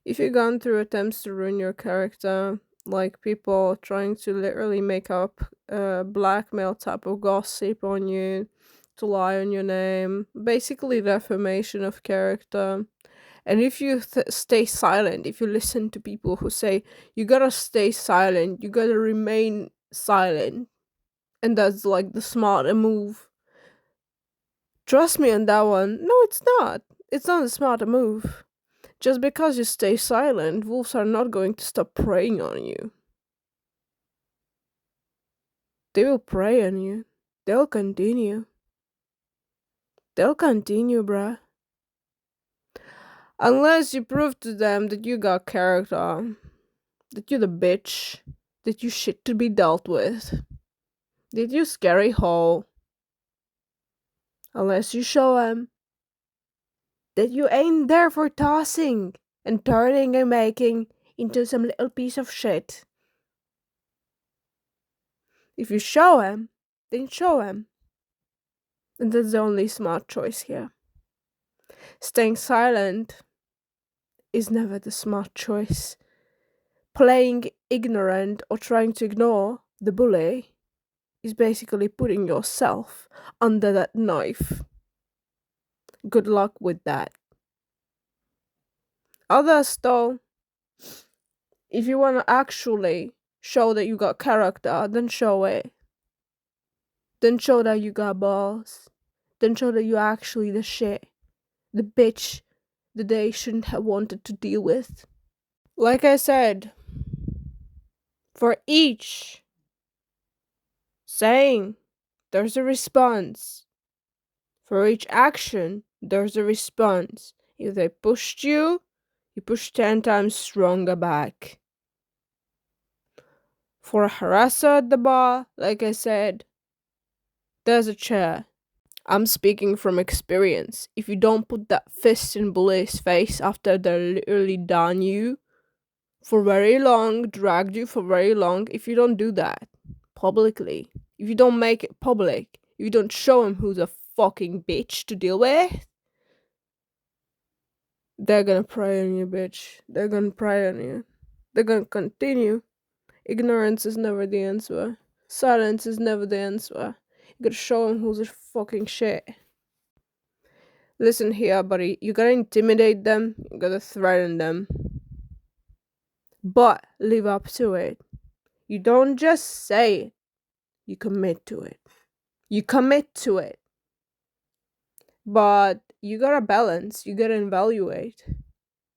If you've gone through attempts to ruin your character, like people trying to literally make up blackmail type of gossip on you, to lie on your name, basically defamation of character. And if you stay silent, if you listen to people who say you gotta stay silent, you gotta remain silent, and that's like the smarter move, trust me on that one. No, it's not. It's not a smarter move. Just because you stay silent, wolves are not going to stop preying on you. They will prey on you. They'll continue. They'll continue, bruh. Unless you prove to them that you got character, that you the bitch, that you shit to be dealt with, that you scary hoe. Unless you show them that you ain't there for tossing and turning and making into some little piece of shit. If you show them, then show them. And that's the only smart choice here. Staying silent is never the smart choice. Playing ignorant or trying to ignore the bully is basically putting yourself under that knife. Good luck with that. Others, though, if you want to actually show that you got character, then show it. Then show that you got balls. Then show that you actually the shit. The bitch that they shouldn't have wanted to deal with. Like I said, for each saying, there's a response. For each action, there's a response. If they pushed you, you push 10 times stronger back. For a harasser at the bar, like I said, there's a chair. I'm speaking from experience. If you don't put that fist in bully's face after they're literally done you for very long, dragged you for very long, if you don't do that publicly, if you don't make it public, if you don't show him who's a fucking bitch to deal with, they're gonna prey on you, bitch. They're gonna prey on you. They're gonna continue. Ignorance is never the answer. Silence is never the answer. You gotta show him who's a fucking shit. Listen here, buddy. You gotta intimidate them. You gotta threaten them. But live up to it. You don't just say it. You commit to it. You commit to it. But you gotta balance. You gotta evaluate.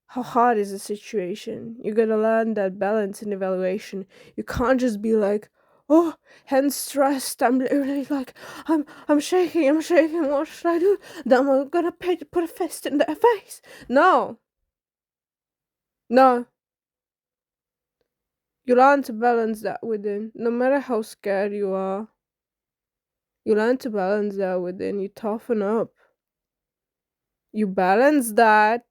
How hard is the situation? You gotta learn that balance and evaluation. You can't just be like, oh, hands stressed. I'm literally like, I'm shaking. What should I do? Then I'm gonna put a fist in their face. No, no. You learn to balance that within, no matter how scared you are. You learn to balance that within. You toughen up. You balance that.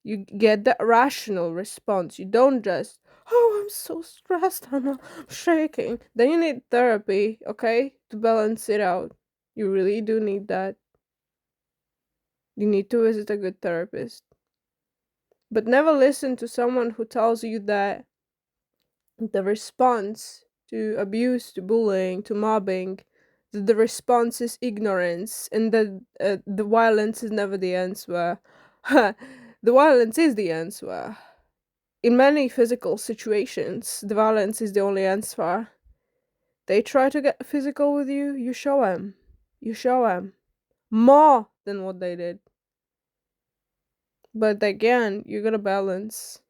You get that rational response. You don't just, oh, I'm so stressed, I'm shaking. Then you need therapy, okay, to balance it out. You really do need that. You need to visit a good therapist. But never listen to someone who tells you that the response to abuse, to bullying, to mobbing, that the response is ignorance and that the violence is never the answer. The violence is the answer. In many physical situations, the violence is the only answer. They try to get physical with you, you show them. You show them. More than what they did. But again, you gotta balance.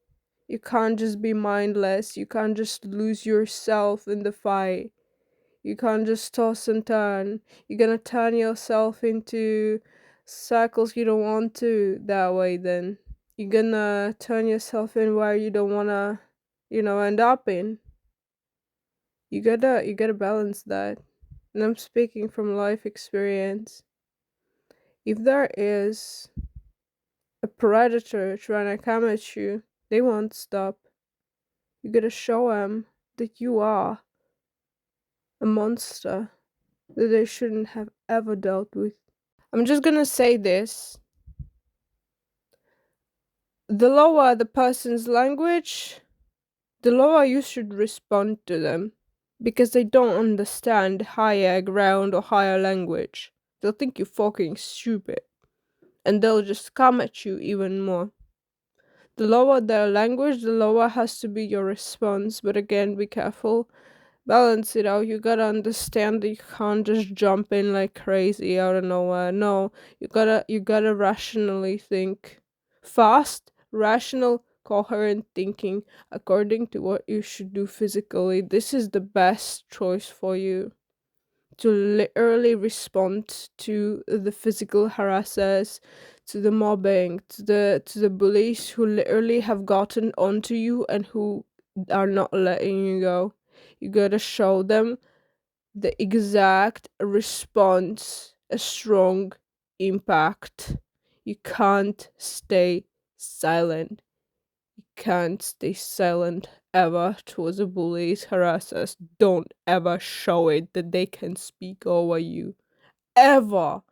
You can't just be mindless. You can't just lose yourself in the fight. You can't just toss and turn. You're gonna turn yourself into circles you don't want to that way then. You're gonna turn yourself in where you don't wanna, end up in. You gotta balance that. And I'm speaking from life experience. If there is a predator trying to come at you, they won't stop. You gotta show them that you are a monster that they shouldn't have ever dealt with. I'm just gonna say this. the lower the person's language, the lower you should respond to them, because they don't understand higher ground or higher language. They'll think you're fucking stupid, and they'll just come at you even more. The lower their language, the lower has to be your response. But again, be careful. Balance it out. You gotta understand that you can't just jump in like crazy out of nowhere. No, you gotta rationally think. Fast, rational, coherent thinking according to what you should do physically. This is the best choice for you to literally respond to the physical harassers, to the mobbing, to the bullies who literally have gotten onto you and who are not letting you go. You gotta show them the exact response, a strong impact. You can't stay silent. You can't stay silent ever towards the bullies, harassers. Don't ever show it that they can speak over you. Ever.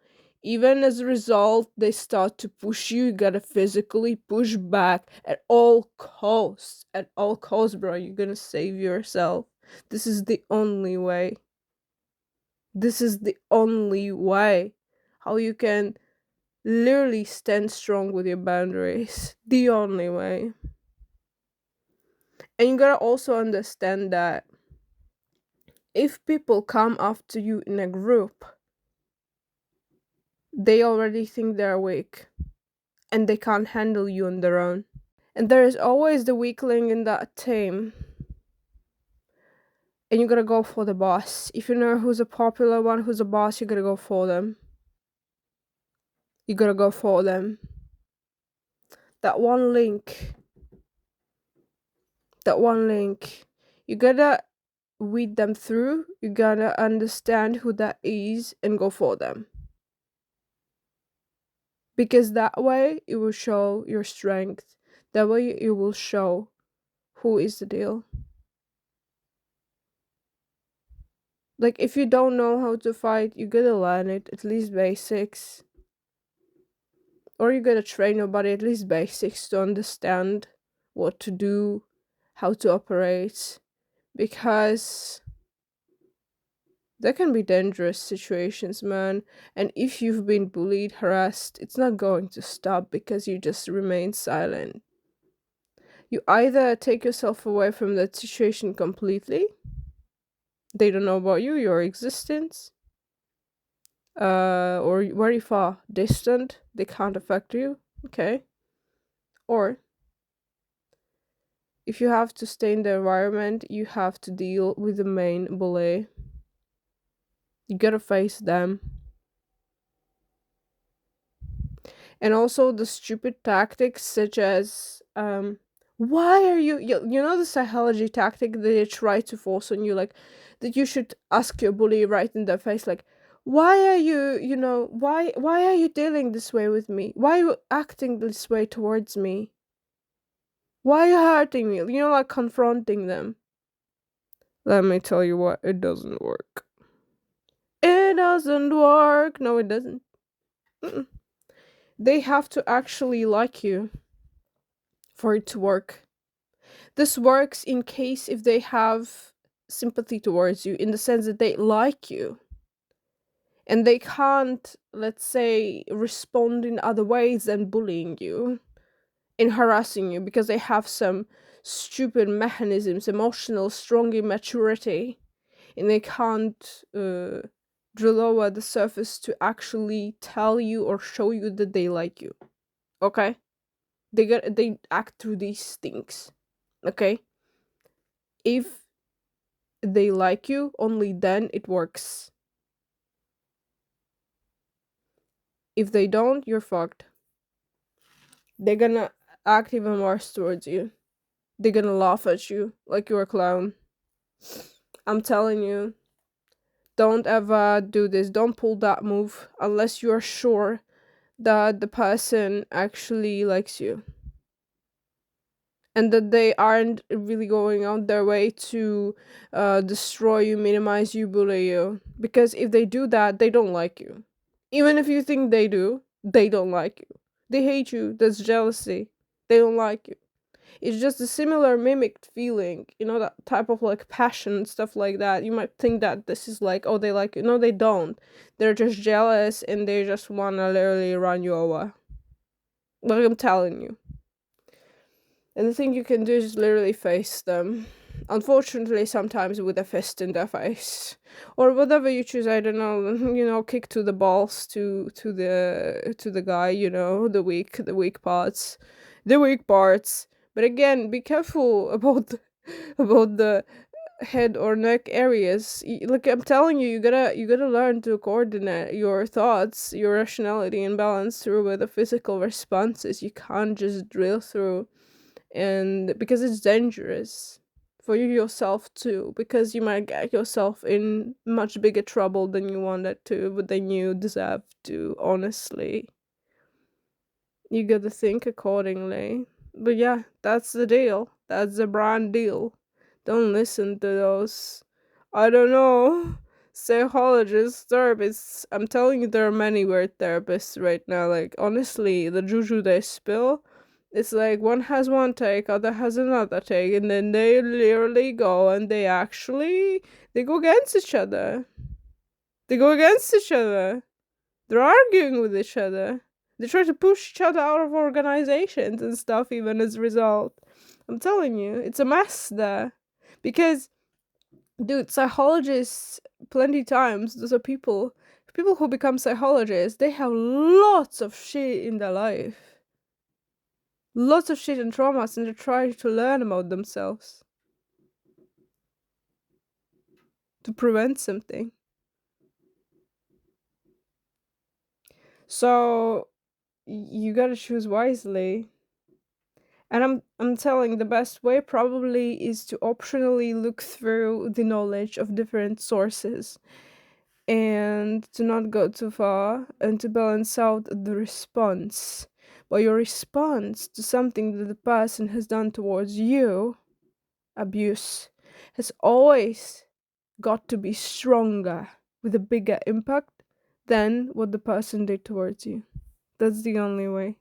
Even as a result, they start to push you. You gotta physically push back at all costs. At all costs, bro. You're gonna save yourself. This is the only way. This is the only way how you can literally stand strong with your boundaries. The only way. And you gotta also understand that if people come after you in a group, they already think they're weak and they can't handle you on their own. And there is always the weakling in that team. And you gotta go for the boss. If you know who's a popular one, who's a boss, you gotta go for them. You gotta go for them. That one link. That one link. You gotta weed them through. You gotta understand who that is and go for them. Because that way it will show your strength. That way it will show who is the deal. Like, if you don't know how to fight, you gotta learn it, at least basics. Or you gotta train your body at least basics to understand what to do, how to operate. Because there can be dangerous situations, man. And if you've been bullied, harassed, it's not going to stop because you just remain silent. You either take yourself away from that situation completely, they don't know about you, your existence, or very far distant, they can't affect you, okay? Or if you have to stay in the environment, you have to deal with the main bully. You gotta face them. And also the stupid tactics such as why are you know the psychology tactic that they try to force on you, like that you should ask your bully right in their face, like, why are you, why are you dealing this way with me, why are you acting this way towards me, why are you hurting me, like confronting them. Let me tell you what, it doesn't work. It doesn't work. No, it doesn't. Mm-mm. They have to actually like you for it to work. This works in case if they have sympathy towards you, in the sense that they like you and they can't, let's say, respond in other ways than bullying you and harassing you because they have some stupid mechanisms, emotional strong immaturity, and they can't drill over the surface to actually tell you or show you that they like you. Okay? They act through these things. Okay? If they like you, only then it works. If they don't, you're fucked. They're gonna act even worse towards you. They're gonna laugh at you like you're a clown. I'm telling you, don't ever do this. Don't pull that move unless you're sure that the person actually likes you and that they aren't really going out their way to destroy you, minimize you, bully you. Because if they do that, they don't like you. Even if you think they do, they don't like you. They hate you. That's jealousy. They don't like you. It's just a similar mimicked feeling, that type of like passion and stuff like that. You might think that this is like, oh, they like you. No, they don't. They're just jealous and they just wanna literally run you over. Like I'm telling you. And the thing you can do is literally face them. Unfortunately, sometimes with a fist in their face, or whatever you choose. I don't know. Kick to the balls to the guy. The weak parts, the weak parts. But again, be careful about about the head or neck areas. Like I'm telling you, you gotta learn to coordinate your thoughts, your rationality, and balance through with the physical responses. You can't just drill through, and because it's dangerous for you yourself too, because you might get yourself in much bigger trouble than you wanted to, but then you deserve to. Honestly, you gotta think accordingly. But yeah, that's the deal. That's the brand deal. Don't listen to those, I don't know, psychologists, therapists. I'm telling you, there are many weird therapists right now. Like, honestly, the juju they spill, it's like one has one take, other has another take, and then they literally go and they go against each other. They go against each other. They're arguing with each other. They try to push each other out of organizations and stuff, even as a result. I'm telling you, it's a mess there. Because, dude, psychologists, plenty times, those are people who become psychologists, they have lots of shit in their life. Lots of shit and traumas, and they're trying to learn about themselves to prevent something. So, you gotta choose wisely. And I'm telling the best way probably is to optionally look through the knowledge of different sources and to not go too far and to balance out the response. But your response to something that the person has done towards you, abuse, has always got to be stronger with a bigger impact than what the person did towards you. That's the only way.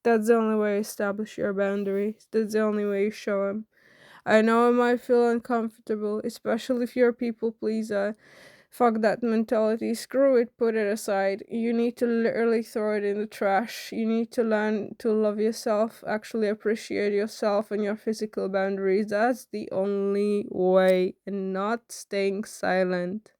That's the only way you establish your boundaries. That's the only way you show them. I know it might feel uncomfortable, especially if you're a people pleaser. Fuck that mentality. Screw it, put it aside. You need to literally throw it in the trash. You need to learn to love yourself, actually appreciate yourself and your physical boundaries. That's the only way, and not staying silent.